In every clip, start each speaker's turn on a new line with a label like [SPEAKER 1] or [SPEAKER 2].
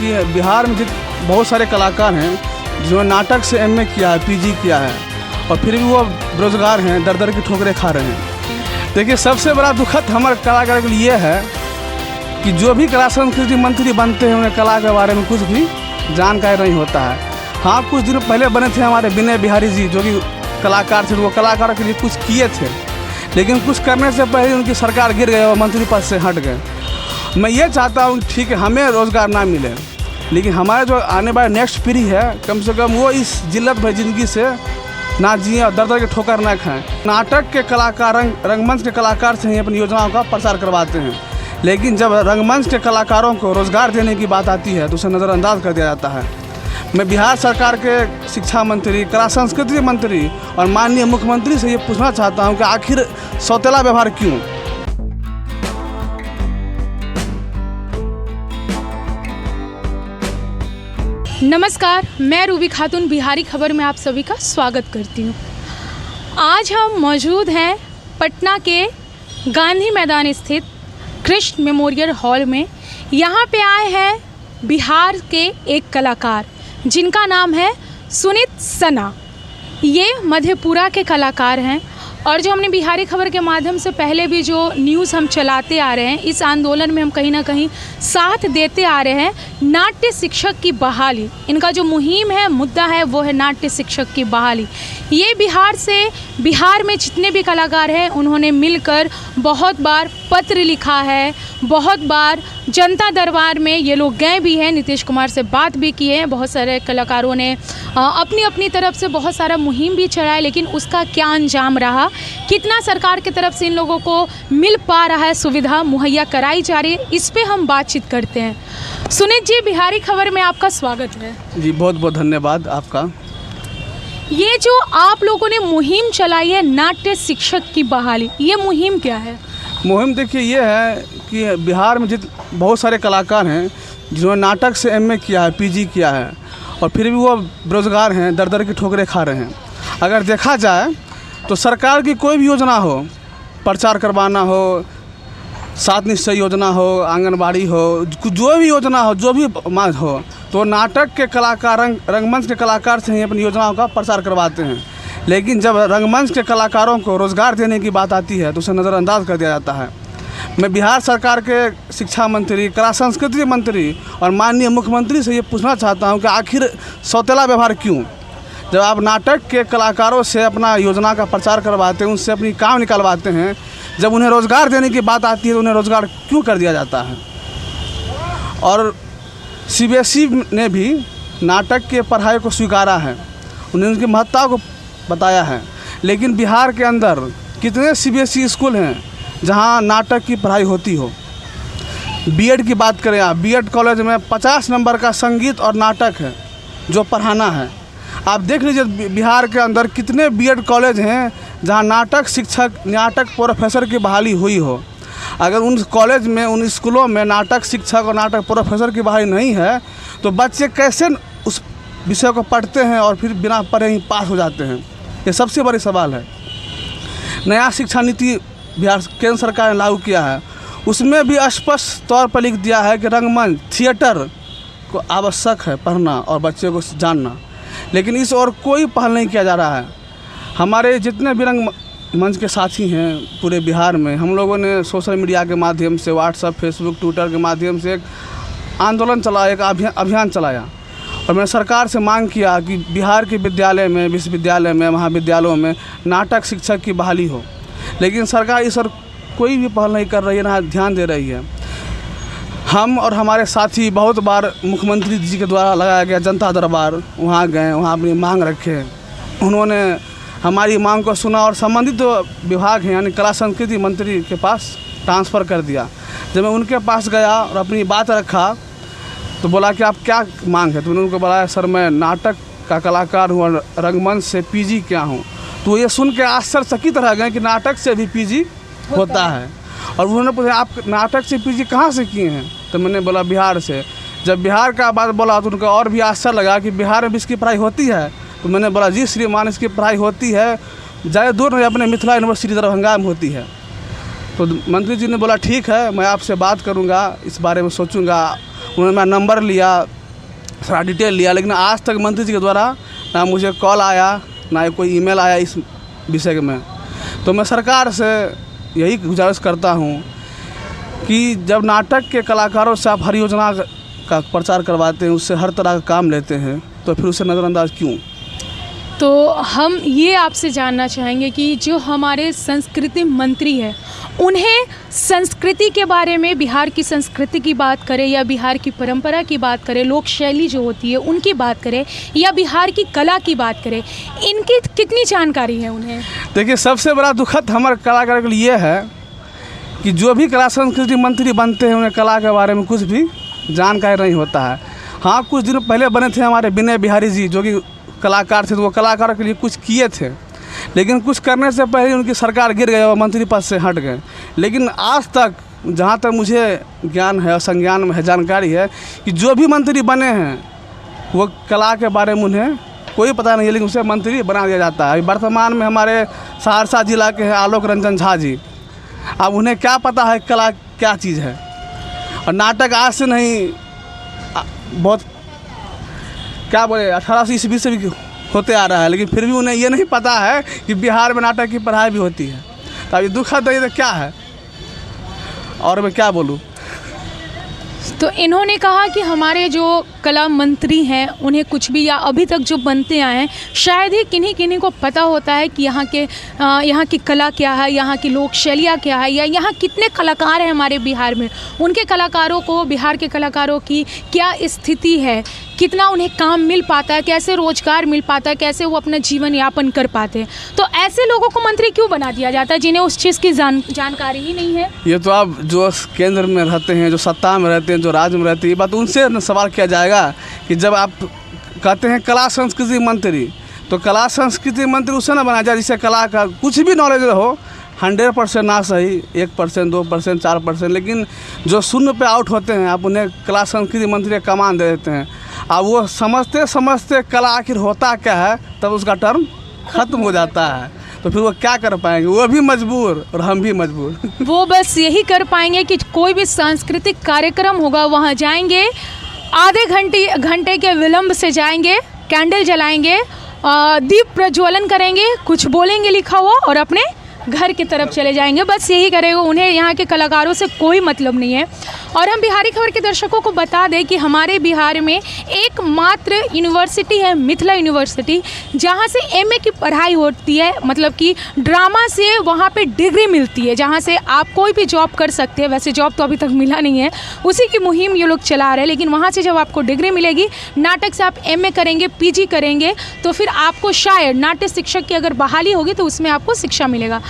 [SPEAKER 1] कि बिहार में बहुत सारे कलाकार हैं जिन्होंने नाटक से एमए किया है, पीजी किया है और फिर भी वो बेरोजगार हैं, दर दर की ठोकरें खा रहे हैं। देखिए, सबसे बड़ा दुखद हमारे कलाकार के लिए है कि जो भी कला संस्कृति मंत्री बनते हैं उन्हें कला के बारे में कुछ भी जानकारी नहीं होता है। हाँ, कुछ दिन पहले बने थे हमारे विनय बिहारी जी, जो कि कलाकार थे, वो कलाकारों के लिए कुछ किए थे, लेकिन कुछ करने से पहले उनकी सरकार गिर गई और मंत्री पद से हट गए। मैं ये चाहता हूँ ठीक है, हमें रोज़गार ना मिले, लेकिन हमारे जो आने वाले नेक्स्ट पीढ़ी है कम से कम वो इस जिल्लत भरी ज़िंदगी से ना जिए और दर दर के ठोकर ना खाएं। नाटक के कलाकार रंगमंच के कलाकार से ही अपनी योजनाओं का प्रचार करवाते हैं, लेकिन जब रंगमंच के कलाकारों को रोज़गार देने की बात आती है तो उसे नज़रअंदाज कर दिया जाता है। मैं बिहार सरकार के शिक्षा मंत्री, कला संस्कृति मंत्री और माननीय मुख्यमंत्री से ये पूछना चाहता हूँ कि आखिर सौतेला व्यवहार क्यों?
[SPEAKER 2] नमस्कार, मैं रूबी खातून बिहारी खबर में आप सभी का स्वागत करती हूँ। आज हम मौजूद हैं पटना के गांधी मैदान स्थित कृष्ण मेमोरियल हॉल में। यहाँ पे आए हैं बिहार के एक कलाकार जिनका नाम है सुनीत सना। ये मधेपुरा के कलाकार हैं और जो हमने बिहारी खबर के माध्यम से पहले भी जो न्यूज़ हम चलाते आ रहे हैं, इस आंदोलन में हम कहीं ना कहीं साथ देते आ रहे हैं। नाट्य शिक्षक की बहाली, इनका जो मुहिम है, मुद्दा है, वो है नाट्य शिक्षक की बहाली। ये बिहार में जितने भी कलाकार हैं उन्होंने मिलकर बहुत बार पत्र लिखा है, बहुत बार जनता दरबार में ये लोग गए भी हैं, नीतीश कुमार से बात भी की है। बहुत सारे कलाकारों ने अपनी अपनी तरफ से बहुत सारा मुहिम भी चलाया, लेकिन उसका क्या अंजाम रहा, कितना सरकार की तरफ से इन लोगों को मिल पा रहा है, सुविधा मुहैया कराई जा रही है, इस पे हम बातचीत करते हैं। सुनीत जी, बिहारी खबर में आपका स्वागत है।
[SPEAKER 1] जी, बहुत बहुत धन्यवाद आपका।
[SPEAKER 2] ये जो आप लोगों ने मुहिम चलाई है नाट्य शिक्षक की बहाली, ये मुहिम क्या है?
[SPEAKER 1] मुहिम देखिए ये है कि बिहार में बहुत सारे कलाकार हैं जिन्होंने नाटक से एमए किया है, पीजी किया है और फिर भी वो बेरोजगार हैं, दर दर की ठोकरें खा रहे हैं। अगर देखा जाए तो सरकार की कोई भी योजना हो, प्रचार करवाना हो, 7 निश्चय योजना हो, आंगनबाड़ी हो, जो भी योजना हो, जो भी मांग हो, तो नाटक के कलाकार रंगमंच के कलाकार से ही अपनी योजनाओं का प्रचार करवाते हैं। लेकिन जब रंगमंच के कलाकारों को रोज़गार देने की बात आती है तो उसे नज़रअंदाज कर दिया जाता है। मैं बिहार सरकार के शिक्षा मंत्री, कला संस्कृति मंत्री और माननीय मुख्यमंत्री से ये पूछना चाहता हूँ कि आखिर सौतेला व्यवहार क्यों? जब आप नाटक के कलाकारों से अपना योजना का प्रचार करवाते हैं, उनसे अपनी काम निकलवाते हैं, जब उन्हें रोज़गार देने की बात आती है तो उन्हें रोज़गार क्यों कर दिया जाता है? और सीबीएसई ने भी नाटक के पढ़ाई को स्वीकारा है, उन्हें उनकी महत्ता को बताया है, लेकिन बिहार के अंदर कितने सीबीएसई स्कूल हैं जहां नाटक की पढ़ाई होती हो? बीएड की बात करें आप, बीएड कॉलेज में 50 नंबर का संगीत और नाटक है जो पढ़ाना है। आप देख लीजिए बिहार के अंदर कितने बीएड कॉलेज हैं जहां नाटक शिक्षक, नाटक प्रोफेसर की बहाली हुई हो। अगर उन कॉलेज में, उन स्कूलों में नाटक शिक्षक और नाटक प्रोफेसर की बहाली नहीं है तो बच्चे कैसे उस विषय को पढ़ते हैं और फिर बिना पढ़े ही पास हो जाते हैं? ये सबसे बड़ी सवाल है। नया शिक्षा नीति बिहार केंद्र सरकार ने लागू किया है, उसमें भी स्पष्ट तौर पर लिख दिया है कि रंगमंच, थिएटर को आवश्यक है पढ़ना और बच्चे को जानना, लेकिन इस और कोई पहल नहीं किया जा रहा है। हमारे जितने भी रंगमंच के साथी हैं पूरे बिहार में, हम लोगों ने सोशल मीडिया के माध्यम से, व्हाट्सएप, फेसबुक, ट्विटर के माध्यम से एक आंदोलन चलाया, एक अभियान चलाया और मैंने सरकार से मांग किया कि बिहार के विद्यालय में, विश्वविद्यालय में, महाविद्यालयों में नाटक शिक्षक की बहाली हो, लेकिन सरकार इस और कोई भी पहल नहीं कर रही है, ना ध्यान दे रही है। हम और हमारे साथी बहुत बार मुख्यमंत्री जी के द्वारा लगाया गया जनता दरबार, वहाँ गए, वहाँ अपनी मांग रखे, उन्होंने हमारी मांग को सुना और संबंधित विभाग हैं यानी कला संस्कृति मंत्री के पास ट्रांसफ़र कर दिया। जब मैं उनके पास गया और अपनी बात रखा तो बोला कि आप क्या मांग है? तो उन्होंने बोला, सर मैं नाटक का कलाकार हूँ और रंगमंच से पीजी क्या हूँ। तो ये सुन के आश्चर्यचकित रह गए कि नाटक से भी पीजी होता है। और उन्होंने पूछा, आप नाटक से पीजी कहाँ से किए हैं? तो मैंने बोला, बिहार से। जब बिहार का बात बोला तो उनको और भी आश्चर्य लगा कि बिहार में भी इसकी पढ़ाई होती है। तो मैंने बोला, जी श्रीमान, इसकी पढ़ाई होती है, ज़्यादा दूर नहीं, अपने मिथिला यूनिवर्सिटी दरभंगा में होती है। तो मंत्री जी ने बोला, ठीक है, मैं आपसे बात करूंगा, इस बारे में सोचूंगा। उन्होंने मेरा नंबर लिया, सारा डिटेल लिया, लेकिन आज तक मंत्री जी के द्वारा ना मुझे कॉल आया ना कोई ईमेल आया इस विषय में। तो मैं सरकार से यही गुजारिश करता हूँ कि जब नाटक के कलाकारों से आप हर योजना का प्रचार करवाते हैं, उससे हर तरह का काम लेते हैं, तो फिर उसे नज़रअंदाज क्यों?
[SPEAKER 2] तो हम ये आपसे जानना चाहेंगे कि जो हमारे संस्कृति मंत्री हैं, उन्हें संस्कृति के बारे में, बिहार की संस्कृति की बात करें या बिहार की परंपरा की बात करें, लोक शैली जो होती है उनकी बात करें या बिहार की कला की बात करें, इनकी कितनी जानकारी है उन्हें? देखिए,
[SPEAKER 1] सबसे बड़ा दुखद हमारे कलाकारों के लिए ये है कि जो भी कला संस्कृति मंत्री बनते हैं उन्हें कला के बारे में कुछ भी जानकारी नहीं होता है। हाँ, कुछ दिन पहले बने थे हमारे विनय बिहारी जी, जो कि कलाकार थे, तो वो कलाकारों के लिए कुछ किए थे, लेकिन कुछ करने से पहले उनकी सरकार गिर गई और मंत्री पद से हट गए। लेकिन आज तक जहाँ तक मुझे ज्ञान है और संज्ञान में है, जानकारी है कि जो भी मंत्री बने हैं वो कला के बारे में उन्हें कोई पता नहीं है, लेकिन उसे मंत्री बना दिया जाता है। वर्तमान में हमारे सहरसा जिला के हैं आलोक रंजन झा जी, अब उन्हें क्या पता है कला क्या चीज़ है। और नाटक आज से नहीं, बहुत क्या बोले 1800 ईस्वी से भी होते आ रहा है, लेकिन फिर भी उन्हें ये नहीं पता है कि बिहार में नाटक की पढ़ाई भी होती है। तो अब ये दुखद है, तो क्या है और मैं क्या बोलूँ।
[SPEAKER 2] तो इन्होंने कहा कि हमारे जो कला मंत्री हैं उन्हें कुछ भी, या अभी तक जो बनते आए हैं, शायद ही किन्हीं किन्हीं को पता होता है कि यहाँ की कला क्या है, यहाँ की लोक शैलियाँ क्या है, या यहाँ कितने कलाकार हैं हमारे बिहार में, उनके कलाकारों को, बिहार के कलाकारों की क्या स्थिति है, कितना उन्हें काम मिल पाता है, कैसे रोजगार मिल पाता है, कैसे वो अपना जीवन यापन कर पाते हैं। तो ऐसे लोगों को मंत्री क्यों बना दिया जाता है जिन्हें उस चीज़ की जानकारी ही नहीं है?
[SPEAKER 1] ये तो आप जो केंद्र में रहते हैं, जो सत्ता में रहते हैं, जो राज्य में रहते हैं, ये बात उनसे सवाल किया जाएगा कि जब आप कहते हैं कला संस्कृति मंत्री, तो कला संस्कृति मंत्री उसे ना बनाया जाए जिससे कला का कुछ भी नॉलेज हो। 100% ना सही, 1%, 2%, 4%, लेकिन जो शून्य पे आउट होते हैं आप उन्हें कला संस्कृति मंत्री का कमान दे देते हैं। अब वो समझते समझते कला आखिर होता क्या है, तब उसका टर्म ख़त्म हो जाता है, तो फिर वो क्या कर पाएंगे? वो भी मजबूर और हम भी मजबूर।
[SPEAKER 2] वो बस यही कर पाएंगे कि कोई भी सांस्कृतिक कार्यक्रम होगा वहाँ जाएंगे, आधे घंटे के विलंब से जाएंगे, कैंडल जलाएंगे, दीप प्रज्वलन करेंगे, कुछ बोलेंगे लिखा हुआ और अपने घर की तरफ चले जाएंगे। बस यही करेगा, उन्हें यहाँ के कलाकारों से कोई मतलब नहीं है। और हम बिहारी खबर के दर्शकों को बता दें कि हमारे बिहार में एकमात्र यूनिवर्सिटी है मिथिला यूनिवर्सिटी, जहाँ से एमए की पढ़ाई होती है, मतलब कि ड्रामा से वहाँ पे डिग्री मिलती है, जहाँ से आप कोई भी जॉब कर सकते हैं। वैसे जॉब तो अभी तक मिला नहीं है, उसी की मुहिम ये लोग चला रहे हैं, लेकिन वहाँ से जब आपको डिग्री मिलेगी, नाटक से आप एमए करेंगे, पीजी करेंगे, तो फिर आपको शायद नाट्य शिक्षक की अगर बहाली होगी तो उसमें आपको शिक्षा मिलेगा।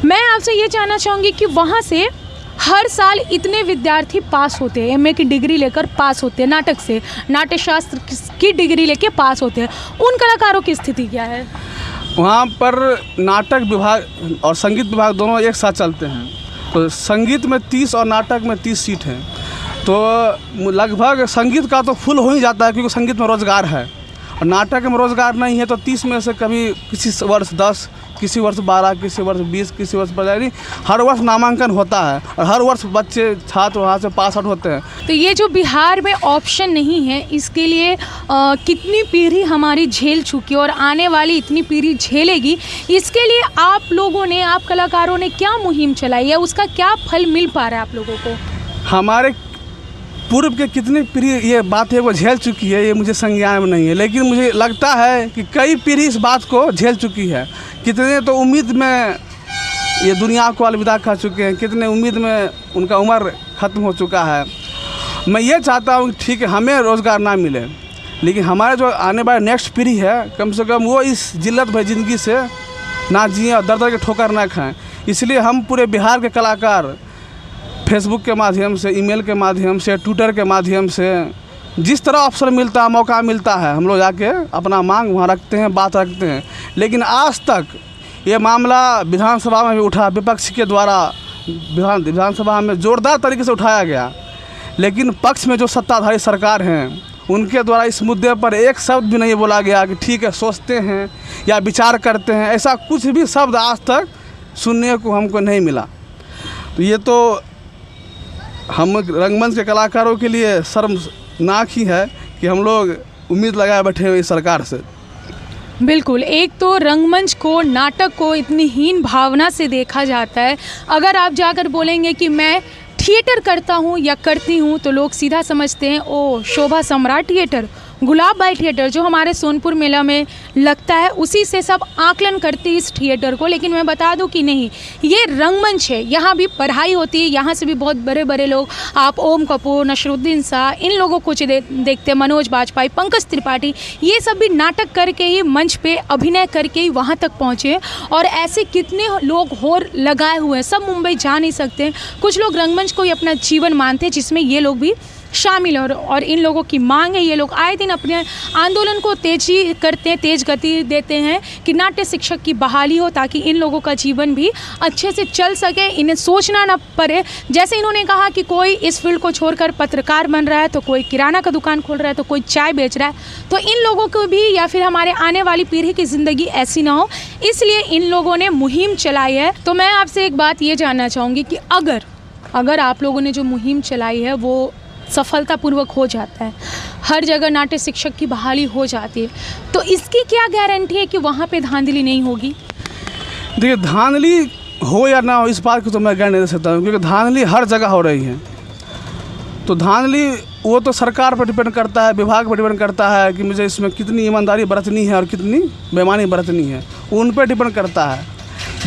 [SPEAKER 2] मैं आपसे ये जानना चाहूँगी कि वहाँ से हर साल इतने विद्यार्थी पास होते हैं, एमए की डिग्री लेकर पास होते हैं, नाटक से, नाट्य शास्त्र की डिग्री लेके पास होते हैं, उन कलाकारों की स्थिति क्या है?
[SPEAKER 1] वहाँ पर नाटक विभाग और संगीत विभाग दोनों एक साथ चलते हैं, तो संगीत में 30 और नाटक में 30 सीट हैं, तो लगभग संगीत का तो फुल हो ही जाता है, क्योंकि संगीत में रोज़गार है, और नाटक में रोज़गार नहीं है। तो 30 में से कभी किसी वर्ष 10, किसी वर्ष 12, किसी वर्ष 20, किसी वर्ष 15, हर वर्ष नामांकन होता है और हर वर्ष बच्चे छात्र वहाँ से पास आउट होते हैं।
[SPEAKER 2] तो ये जो बिहार में ऑप्शन नहीं है, इसके लिए कितनी पीढ़ी हमारी झेल चुकी है और आने वाली इतनी पीढ़ी झेलेगी, इसके लिए आप लोगों ने, आप कलाकारों ने क्या मुहिम चलाई है, उसका क्या फल मिल पा रहा है आप लोगों को?
[SPEAKER 1] हमारे पूर्व के कितनी पीढ़ी ये बात है वो झेल चुकी है, ये मुझे संज्ञान में नहीं है, लेकिन मुझे लगता है कि कई पीढ़ी इस बात को झेल चुकी है। कितने तो उम्मीद में ये दुनिया को अलविदा कर चुके हैं, कितने उम्मीद में उनका उम्र ख़त्म हो चुका है। मैं ये चाहता हूँ कि ठीक है हमें रोज़गार ना मिले, लेकिन हमारे जो आने वाले नेक्स्ट पीढ़ी है, कम से कम वो इस जिल्लत भरी ज़िंदगी से ना जिए और दर दर के ठोकर ना खाएँ। इसलिए हम पूरे बिहार के कलाकार फेसबुक के माध्यम से, ईमेल के माध्यम से, ट्विटर के माध्यम से, जिस तरह अवसर मिलता है, मौका मिलता है, हम लोग जाके अपना मांग वहाँ रखते हैं, बात रखते हैं। लेकिन आज तक ये मामला विधानसभा में भी उठा, विपक्ष के द्वारा विधानसभा में ज़ोरदार तरीके से उठाया गया, लेकिन पक्ष में जो सत्ताधारी सरकार हैं उनके द्वारा इस मुद्दे पर एक शब्द भी नहीं बोला गया कि ठीक है सोचते हैं या विचार करते हैं। ऐसा कुछ भी शब्द आज तक सुनने को हमको नहीं मिला। तो ये तो हम रंगमंच के कलाकारों के लिए शर्मनाक ही है कि हम लोग उम्मीद लगाए बैठे हुए इस सरकार से।
[SPEAKER 2] बिल्कुल, एक तो रंगमंच को, नाटक को इतनी हीन भावना से देखा जाता है। अगर आप जाकर बोलेंगे कि मैं थिएटर करता हूँ या करती हूँ तो लोग सीधा समझते हैं ओ शोभा सम्राट थिएटर, गुलाब भाई थिएटर जो हमारे सोनपुर मेला में लगता है, उसी से सब आकलन करते हैं इस थिएटर को। लेकिन मैं बता दूं कि नहीं, ये रंगमंच है, यहाँ भी पढ़ाई होती है, यहाँ से भी बहुत बड़े बड़े लोग, आप ओम कपूर, नसरुद्दीन शाह, इन लोगों को देखते हैं, मनोज बाजपेयी, पंकज त्रिपाठी, ये सब भी नाटक करके ही, मंच पे अभिनय करके ही वहाँ तक पहुँचे। और ऐसे कितने लोग होर लगाए हुए हैं, सब मुंबई जा नहीं सकते। कुछ लोग रंगमंच को ही अपना जीवन मानते हैं, जिसमें ये लोग भी शामिल और इन लोगों की मांग है। ये लोग आए दिन अपने आंदोलन को तेजी करते हैं, तेज गति देते हैं कि नाट्य शिक्षक की बहाली हो, ताकि इन लोगों का जीवन भी अच्छे से चल सके, इन्हें सोचना ना पड़े। जैसे इन्होंने कहा कि कोई इस फील्ड को छोड़कर पत्रकार बन रहा है, तो कोई किराना का दुकान खोल रहा है, तो कोई चाय बेच रहा है, तो इन लोगों को भी या फिर हमारे आने वाली पीढ़ी की ज़िंदगी ऐसी ना हो, इसलिए इन लोगों ने मुहिम चलाई है। तो मैं आपसे एक बात ये जानना चाहूँगी कि अगर आप लोगों ने जो मुहिम चलाई है वो सफलतापूर्वक हो जाता है, हर जगह नाट्य शिक्षक की बहाली हो जाती है, तो इसकी क्या गारंटी है कि वहाँ पे धांधली नहीं होगी?
[SPEAKER 1] देखिए, धांधली हो या ना हो इस बात की तो मैं गारंटी नहीं दे सकता हूँ, क्योंकि धांधली हर जगह हो रही है। तो धांधली वो तो सरकार पर डिपेंड करता है, विभाग पर डिपेंड करता है कि मुझे इसमें कितनी ईमानदारी बरतनी है और कितनी बेईमानी बरतनी है, उन पर डिपेंड करता है।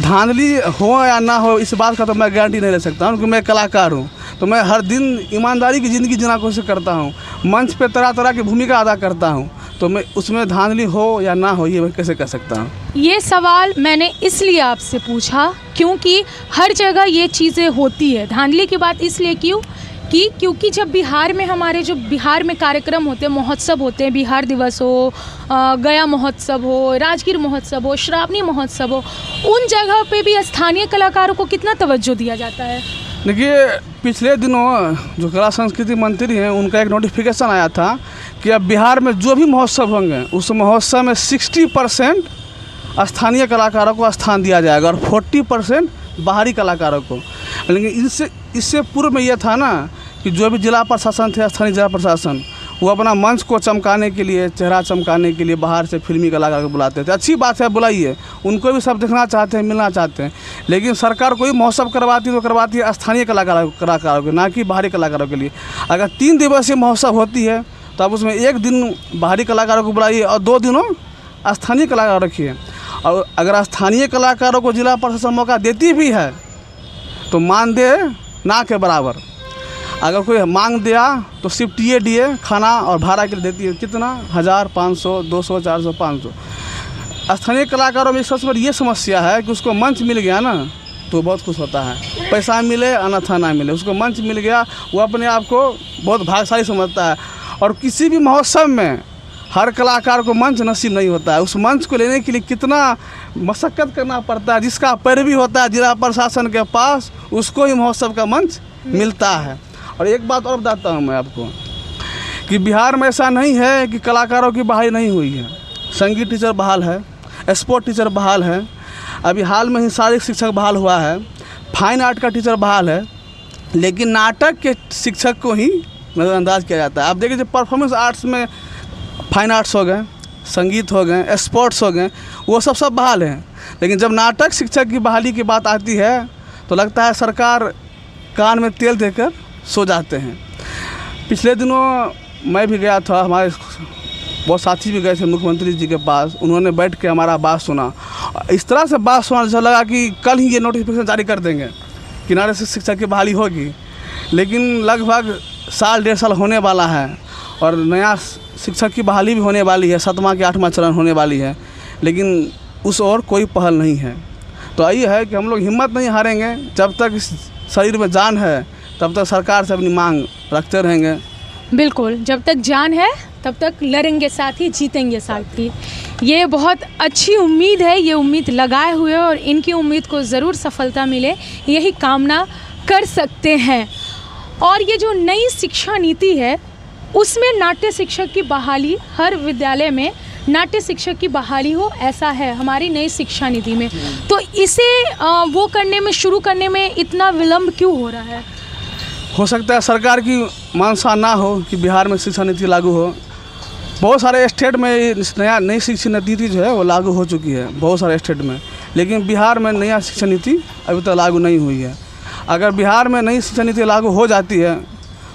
[SPEAKER 1] धांधली हो या ना हो इस बात का तो मैं गारंटी नहीं ले सकता हूँ, क्योंकि मैं कलाकार हूँ, तो मैं हर दिन ईमानदारी की ज़िंदगी जीना कोशिश करता हूँ, मंच पे तरह तरह की भूमिका अदा करता हूँ, तो मैं उसमें धांधली हो या ना हो ये मैं कैसे कह सकता हूँ?
[SPEAKER 2] ये सवाल मैंने इसलिए आपसे पूछा क्योंकि हर जगह ये चीज़ें होती है। धांधली की बात इसलिए क्योंकि जब बिहार में हमारे जो बिहार में कार्यक्रम होते हैं, महोत्सव होते हैं, बिहार दिवस हो, गया महोत्सव हो, राजगीर महोत्सव हो, श्रावणी महोत्सव हो, उन जगह पे भी स्थानीय कलाकारों को कितना तवज्जो दिया जाता है?
[SPEAKER 1] देखिए, पिछले दिनों जो कला संस्कृति मंत्री हैं उनका एक नोटिफिकेशन आया था कि अब बिहार में जो भी महोत्सव होंगे उस महोत्सव में 60% स्थानीय कलाकारों को स्थान दिया जाएगा और 40% बाहरी कलाकारों को। लेकिन इससे पूर्व में यह था ना कि जो भी जिला प्रशासन थे, स्थानीय जिला प्रशासन, वो अपना मंच को चमकाने के लिए, चेहरा चमकाने के लिए बाहर से फिल्मी कलाकार को बुलाते थे। अच्छी बात है, बुलाइए, उनको भी सब देखना चाहते हैं, मिलना चाहते हैं। लेकिन सरकार कोई महोत्सव करवाती तो करवाती है स्थानीय कलाकारों के, ना कि बाहरी कलाकारों के लिए। अगर 3 दिवसीय महोत्सव होती है तो आप उसमें 1 दिन बाहरी कलाकारों को बुलाइए और 2 दिनों स्थानीय कलाकार रखिए। और अगर स्थानीय कलाकारों को जिला प्रशासन मौका देती भी है तो मानदेय ना के बराबर। अगर कोई मांग दिया तो सिर्फ टीए खाना और भाड़ा के लिए देती है, कितना 1000, 500, 200, 400, 500। स्थानीय कलाकारों में सबसे बड़ी ये समस्या है कि उसको मंच मिल गया ना तो बहुत खुश होता है, पैसा मिले अन्यथा ना मिले, उसको मंच मिल गया, वो अपने आप को बहुत भाग्यशाली समझता है। और किसी भी महोत्सव में हर कलाकार को मंच नसीब नहीं होता है, उस मंच को लेने के लिए कितना मशक्क़त करना पड़ता है। जिसका पैरवी होता है जिला प्रशासन के पास, उसको ही महोत्सव का मंच मिलता है। और एक बात और बताता हूँ मैं आपको कि बिहार में ऐसा नहीं है कि कलाकारों की बहाली नहीं हुई है। संगीत टीचर बहाल है, स्पोर्ट टीचर बहाल है, अभी हाल में ही शारीरिक शिक्षक बहाल हुआ है, फाइन आर्ट का टीचर बहाल है, लेकिन नाटक के शिक्षक को ही नज़रअंदाज किया जाता है। आप देखिए, जो परफॉर्मेंस आर्ट्स में फाइन आर्ट्स हो गए, संगीत हो गए, स्पोर्ट्स हो गए, वो सब बहाल हैं। लेकिन जब नाटक शिक्षक की बहाली की बात आती है तो लगता है सरकार कान में तेल देकर सो जाते हैं। पिछले दिनों मैं भी गया था, हमारे बहुत साथी भी गए थे मुख्यमंत्री जी के पास, उन्होंने बैठ के हमारा बात सुना। इस तरह से बात सुना जैसा लगा कि कल ही ये नोटिफिकेशन जारी कर देंगे कि नाटक शिक्षक की बहाली होगी। लेकिन लगभग 1.5 साल होने वाला है और नया शिक्षक की बहाली भी होने वाली है, 7वां के 8वां चरण होने वाली है, लेकिन उस ओर कोई पहल नहीं है। तो यही है कि हम लोग हिम्मत नहीं हारेंगे, जब तक इस शरीर में जान है तब तक सरकार से अपनी मांग रखते रहेंगे।
[SPEAKER 2] बिल्कुल, जब तक जान है तब तक लड़ेंगे साथ ही, जीतेंगे साथ ही। ये बहुत अच्छी उम्मीद है, ये उम्मीद लगाए हुए और इनकी उम्मीद को ज़रूर सफलता मिले, यही कामना कर सकते हैं। और ये जो नई शिक्षा नीति है उसमें नाट्य शिक्षक की बहाली, हर विद्यालय में नाट्य शिक्षक की बहाली हो, ऐसा है हमारी नई शिक्षा नीति में। तो इसे वो करने में, शुरू करने में इतना विलम्ब क्यों हो रहा है?
[SPEAKER 1] हो सकता है सरकार की मंशा ना हो कि बिहार में शिक्षा नीति लागू हो। बहुत सारे स्टेट में नई शिक्षा नीति जो है वो लागू हो चुकी है, बहुत सारे स्टेट में, लेकिन बिहार में नया शिक्षा नीति अभी तक लागू नहीं हुई है। अगर बिहार में नई शिक्षा नीति लागू हो जाती है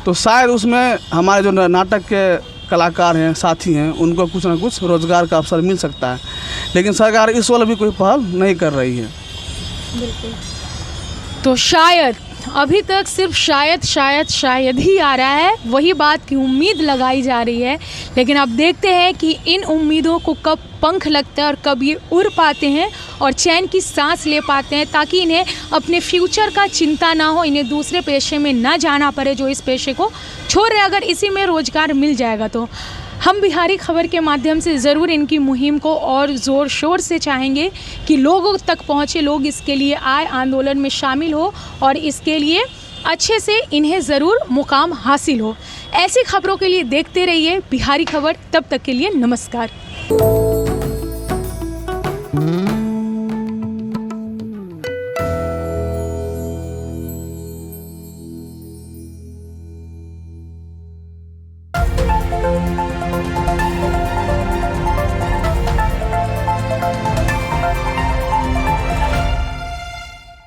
[SPEAKER 1] तो शायद उसमें हमारे जो नाटक के कलाकार हैं, साथी हैं, उनको कुछ ना कुछ रोज़गार का अवसर मिल सकता है, लेकिन सरकार इस वाला भी कोई पहल नहीं कर रही है।
[SPEAKER 2] तो शायद अभी तक सिर्फ शायद ही आ रहा है, वही बात की उम्मीद लगाई जा रही है, लेकिन अब देखते हैं कि इन उम्मीदों को कब पंख लगता है और कब ये उड़ पाते हैं और चैन की सांस ले पाते हैं, ताकि इन्हें अपने फ्यूचर का चिंता ना हो, इन्हें दूसरे पेशे में ना जाना पड़े जो इस पेशे को छोड़ रहे। अगर इसी में रोज़गार मिल जाएगा तो हम बिहारी खबर के माध्यम से ज़रूर इनकी मुहिम को और ज़ोर शोर से चाहेंगे कि लोगों तक पहुँचे, लोग इसके लिए आए, आंदोलन में शामिल हो और इसके लिए अच्छे से इन्हें ज़रूर मुकाम हासिल हो। ऐसी खबरों के लिए देखते रहिए बिहारी खबर। तब तक के लिए नमस्कार।